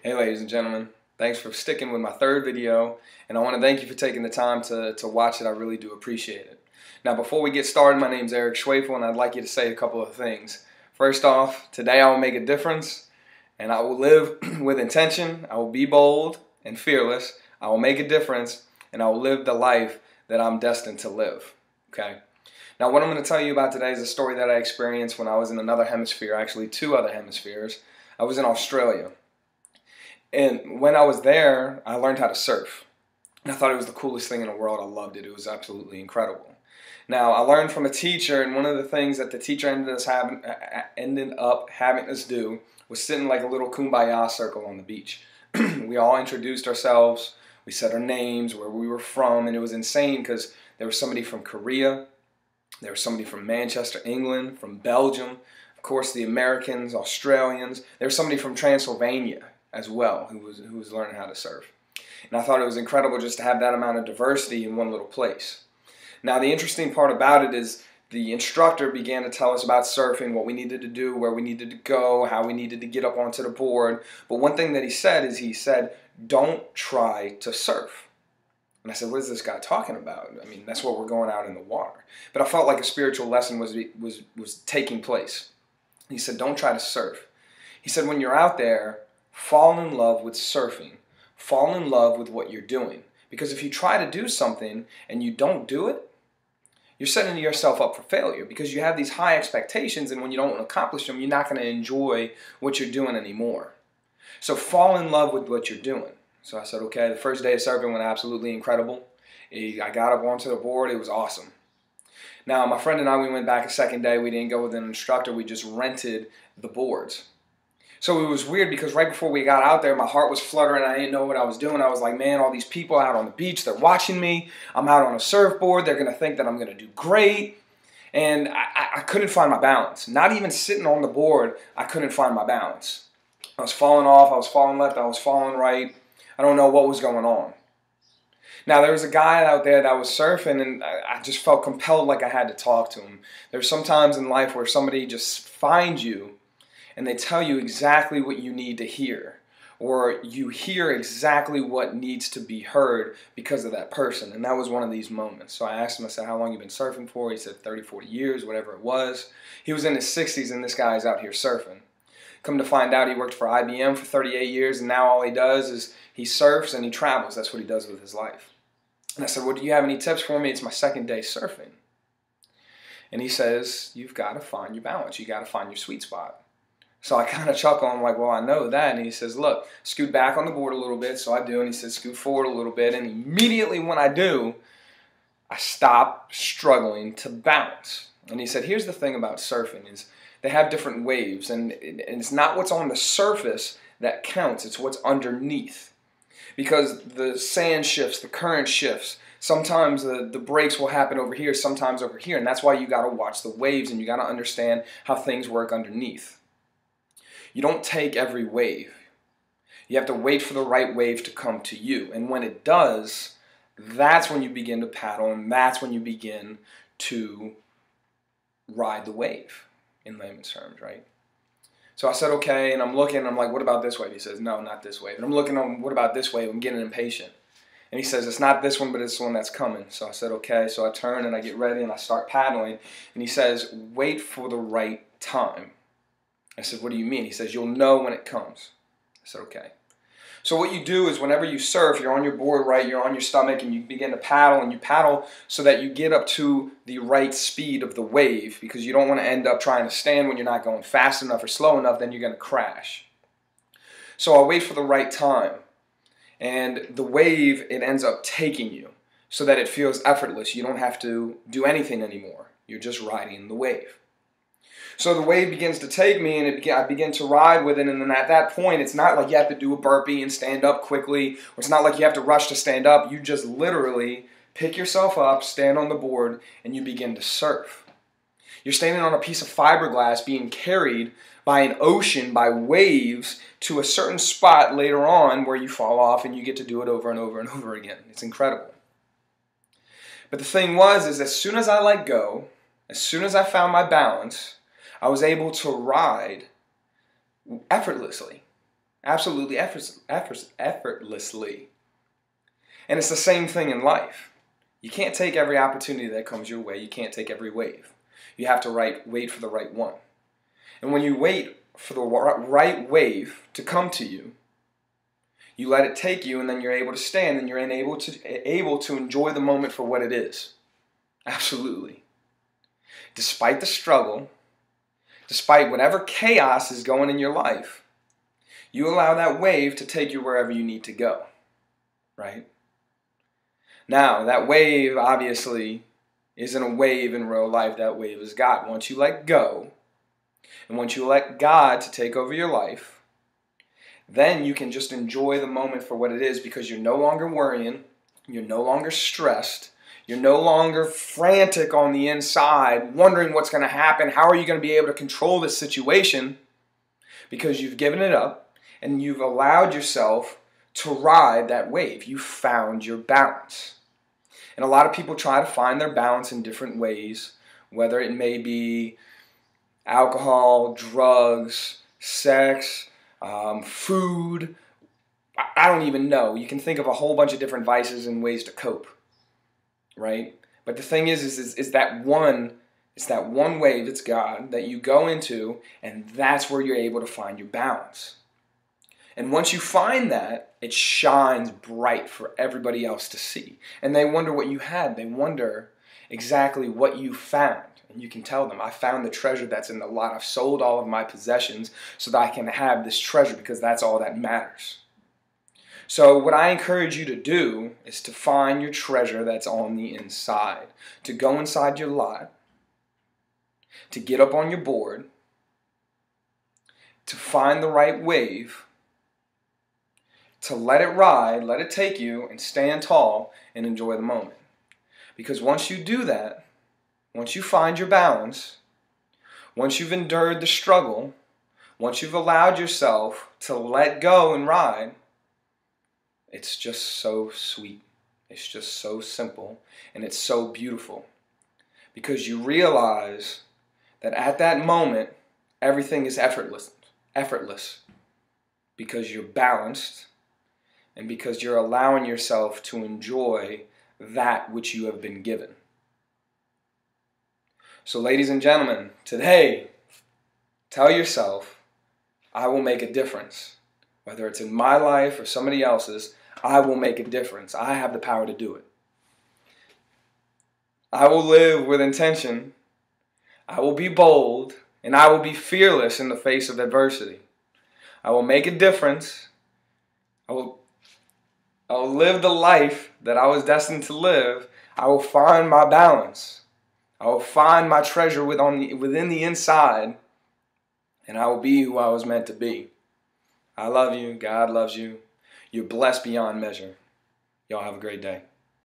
Hey ladies and gentlemen, thanks for sticking with my third video, and I want to thank you for taking the time to watch it. I really do appreciate it. Now before we get started, my name's Eric Schwefel, and I'd like you to say a couple of things. First off, today I will make a difference, and I will live with intention. I will be bold and fearless. I will make a difference, and I will live the life that I'm destined to live. Okay? Now what I'm going to tell you about today is a story that I experienced when I was in another hemisphere, actually two other hemispheres. I was in Australia. And when I was there, I learned how to surf. And I thought it was the coolest thing in the world. I loved it. It was absolutely incredible. Now, I learned from a teacher, and one of the things that the teacher ended up having us do was sit in like a little kumbaya circle on the beach. We all introduced ourselves. We said our names, where we were from, and it was insane because there was somebody from Korea. There was somebody from Manchester, England, from Belgium. Of course, the Americans, Australians. There was somebody from Transylvania as well, who was learning how to surf. And I thought it was incredible just to have that amount of diversity in one little place. Now the interesting part about it is the instructor began to tell us about surfing, what we needed to do, where we needed to go, how we needed to get up onto the board. But one thing that he said, don't try to surf. And I said, what is this guy talking about? I mean, that's what we're going out in the water. But I felt like a spiritual lesson was taking place. He said, don't try to surf. He said, when you're out there, fall in love with surfing. Fall in love with what you're doing. Because if you try to do something and you don't do it, you're setting yourself up for failure because you have these high expectations, and when you don't accomplish them, you're not going to enjoy what you're doing anymore. So fall in love with what you're doing. So I said, okay, the first day of surfing went absolutely incredible. I got up onto the board. It was awesome. Now, my friend and I, we went back a second day. We didn't go with an instructor. We just rented the boards. So it was weird because right before we got out there, my heart was fluttering. I didn't know what I was doing. I was like, man, all these people out on the beach, they're watching me. I'm out on a surfboard. They're going to think that I'm going to do great. And I couldn't find my balance. Not even sitting on the board, I couldn't find my balance. I was falling off. I was falling left. I was falling right. I don't know what was going on. Now, there was a guy out there that was surfing, and I just felt compelled like I had to talk to him. There's some times in life where somebody just finds you and they tell you exactly what you need to hear, or you hear exactly what needs to be heard because of that person. And that was one of these moments. So I asked him, I said, how long you been surfing for? He said 30, 40 years, whatever it was. He was in his 60s, and this guy is out here surfing. Come to find out, he worked for IBM for 38 years, and now all he does is he surfs and he travels. That's what he does with his life. And I said, well, do you have any tips for me? It's my second day surfing. And he says, you've got to find your balance. You got to find your sweet spot. So I kind of chuckle. I'm like, well, I know that. And he says, look, scoot back on the board a little bit. So I do. And he says, scoot forward a little bit. And immediately when I do, I stop struggling to bounce. And he said, here's the thing about surfing is they have different waves. And it's not what's on the surface that counts. It's what's underneath. Because the sand shifts, the current shifts. Sometimes the breaks will happen over here, sometimes over here. And that's why you got to watch the waves and you got to understand how things work underneath. You don't take every wave. You have to wait for the right wave to come to you. And when it does, that's when you begin to paddle, and that's when you begin to ride the wave, in layman's terms, right? So I said, okay, and I'm looking, and I'm like, what about this wave? He says, no, not this wave. And I'm looking on, what about this wave? I'm getting impatient. And he says, it's not this one, but it's the one that's coming. So I said, okay. So I turn, and I get ready, and I start paddling. And he says, wait for the right time. I said, what do you mean? He says, you'll know when it comes. I said, okay. So what you do is whenever you surf, you're on your board, right? You're on your stomach, and you begin to paddle, and you paddle so that you get up to the right speed of the wave, because you don't want to end up trying to stand when you're not going fast enough or slow enough, then you're going to crash. So I'll wait for the right time. And the wave, it ends up taking you so that it feels effortless. You don't have to do anything anymore. You're just riding the wave. So the wave begins to take me, and I begin to ride with it, and then at that point, it's not like you have to do a burpee and stand up quickly, or it's not like you have to rush to stand up. You just literally pick yourself up, stand on the board, and you begin to surf. You're standing on a piece of fiberglass being carried by an ocean, by waves, to a certain spot later on where you fall off, and you get to do it over and over and over again. It's incredible. But the thing is as soon as I let go, as soon as I found my balance, I was able to ride effortlessly. Absolutely effortlessly. And it's the same thing in life. You can't take every opportunity that comes your way. You can't take every wave. You have to wait for the right one. And when you wait for the right wave to come to you, you let it take you, and then you're able to stand, and you're able to enjoy the moment for what it is. Absolutely. Despite the struggle, despite whatever chaos is going in your life, you allow that wave to take you wherever you need to go, right? Now, that wave obviously isn't a wave in real life. That wave is God. Once you let go, and once you let God to take over your life, then you can just enjoy the moment for what it is, because you're no longer worrying, you're no longer stressed, you're no longer frantic on the inside, wondering what's going to happen, how are you going to be able to control this situation, because you've given it up and you've allowed yourself to ride that wave. You found your balance. And a lot of people try to find their balance in different ways, whether it may be alcohol, drugs, sex, food. I don't even know. You can think of a whole bunch of different vices and ways to cope, right? But the thing is that it's that one wave, it's God, that you go into, and that's where you're able to find your balance. And once you find that, it shines bright for everybody else to see. And they wonder what you had. They wonder exactly what you found. And you can tell them, I found the treasure that's in the lot. I've sold all of my possessions so that I can have this treasure, because that's all that matters. So what I encourage you to do is to find your treasure that's on the inside. To go inside your lot, to get up on your board, to find the right wave, to let it ride, let it take you, and stand tall and enjoy the moment. Because once you do that, once you find your balance, once you've endured the struggle, once you've allowed yourself to let go and ride, it's just so sweet. It's just so simple, and it's so beautiful. Because you realize that at that moment, everything is effortless. Because you're balanced, and because you're allowing yourself to enjoy that which you have been given. So ladies and gentlemen, today, tell yourself, I will make a difference. Whether it's in my life or somebody else's, I will make a difference. I have the power to do it. I will live with intention. I will be bold, and I will be fearless in the face of adversity. I will make a difference. I will live the life that I was destined to live. I will find my balance. I will find my treasure within the inside, and I will be who I was meant to be. I love you. God loves you. You're blessed beyond measure. Y'all have a great day.